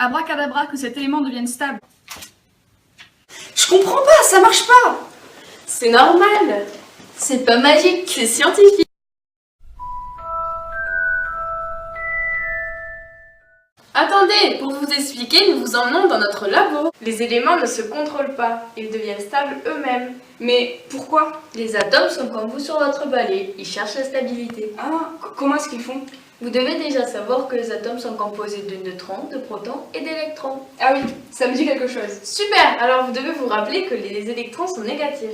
Abracadabra, que cet élément devienne stable. Je comprends pas, ça marche pas. C'est normal. C'est pas magique. C'est scientifique. Attendez, pour vous expliquer, nous vous emmenons dans notre labo. Les éléments ne se contrôlent pas, ils deviennent stables eux-mêmes. Mais pourquoi? Les atomes sont comme vous sur votre balai, ils cherchent la stabilité. Ah, comment est-ce qu'ils font? Vous devez déjà savoir que les atomes sont composés de neutrons, de protons et d'électrons. Ah oui, ça me dit quelque chose. Super. Alors vous devez vous rappeler que les électrons sont négatifs.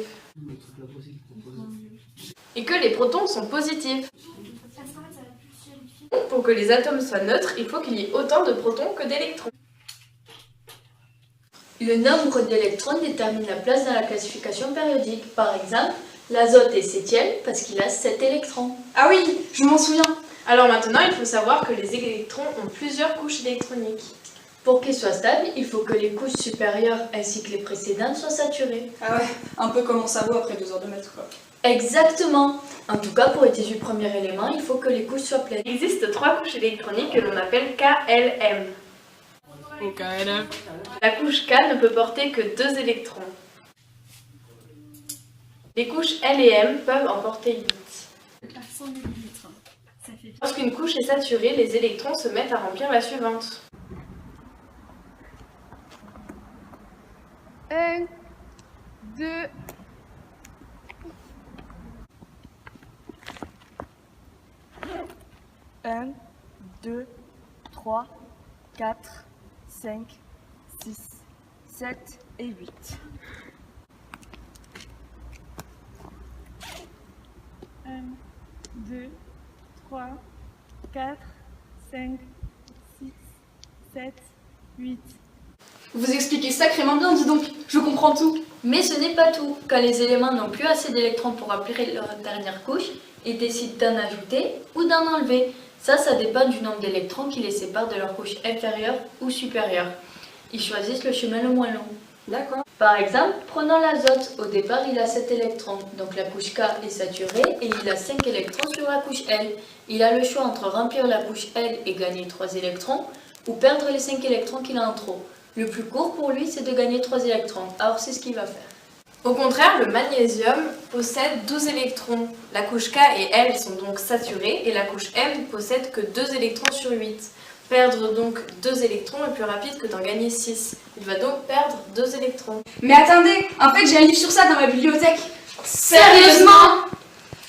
Et que les protons sont positifs. Pour que les atomes soient neutres, il faut qu'il y ait autant de protons que d'électrons. Le nombre d'électrons détermine la place dans la classification périodique. Par exemple, l'azote est 7e parce qu'il a 7 électrons. Ah oui, je m'en souviens. Alors maintenant, il faut savoir que les électrons ont plusieurs couches électroniques. Pour qu'ils soient stables, il faut que les couches supérieures ainsi que les précédentes soient saturées. Ah ouais, un peu comme mon cerveau après 2 heures de maths quoi. Exactement. En tout cas, pour étudier le premier élément, il faut que les couches soient pleines. Il existe 3 couches électroniques que l'on appelle KLM. La couche K ne peut porter que 2 électrons. Les couches L et M peuvent en porter 8. Lorsqu'une couche est saturée, les électrons se mettent à remplir la suivante. 1, 2, 1, 2, 3, 4, 5, 6, 7 et 8. 1, 2, 3, 4, 5, 6, 7, 8. Vous expliquez sacrément bien, dis donc. Je comprends tout. Mais ce n'est pas tout. Quand les éléments n'ont plus assez d'électrons pour remplir leur dernière couche, ils décident d'en ajouter ou d'en enlever. Ça dépend du nombre d'électrons qui les séparent de leur couche inférieure ou supérieure. Ils choisissent le chemin le moins long. D'accord. Par exemple, prenons l'azote. Au départ, il a 7 électrons. Donc la couche K est saturée et il a 5 électrons sur la couche L. Il a le choix entre remplir la couche L et gagner 3 électrons ou perdre les 5 électrons qu'il a en trop. Le plus court pour lui, c'est de gagner 3 électrons. Alors c'est ce qu'il va faire. Au contraire, le magnésium possède 12 électrons. La couche K et L sont donc saturées et la couche M possède que 2 électrons sur 8. Perdre donc 2 électrons est plus rapide que d'en gagner 6. Il va donc perdre 2 électrons. Mais attendez, en fait j'ai un livre sur ça dans ma bibliothèque. Sérieusement?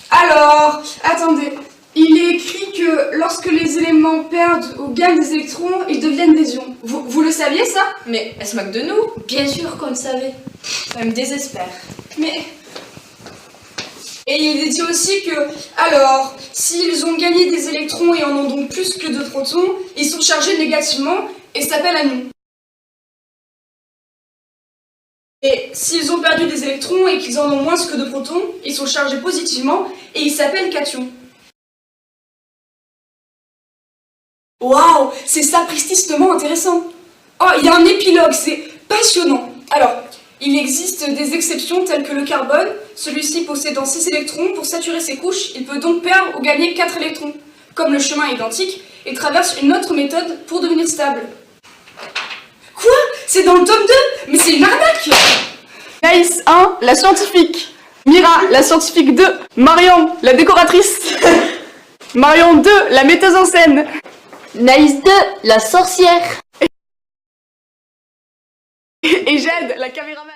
Alors, attendez. Il est écrit que lorsque les éléments perdent ou gagnent des électrons, ils deviennent des ions. Vous le saviez ça? Mais elle se moque de nous. Bien sûr qu'on le savait. Ça me désespère. Mais... Et il est dit aussi que, alors, s'ils ont gagné des électrons et en ont donc plus que de protons, ils sont chargés négativement et s'appellent anions. Et s'ils ont perdu des électrons et qu'ils en ont moins que de protons, ils sont chargés positivement et ils s'appellent cations. Waouh, c'est saprististement intéressant. Oh, il y a un épilogue, c'est passionnant. Alors, il existe des exceptions telles que le carbone. Celui-ci possédant 6 électrons, pour saturer ses couches, il peut donc perdre ou gagner 4 électrons. Comme le chemin est identique, il traverse une autre méthode pour devenir stable. Quoi? C'est dans le tome 2? Mais c'est une arnaque! Naïs 1, la scientifique. Mira, la scientifique 2. Marion, la décoratrice. Marion 2, la metteuse en scène. Naïs 2, la sorcière. Et Jade, la caméraman.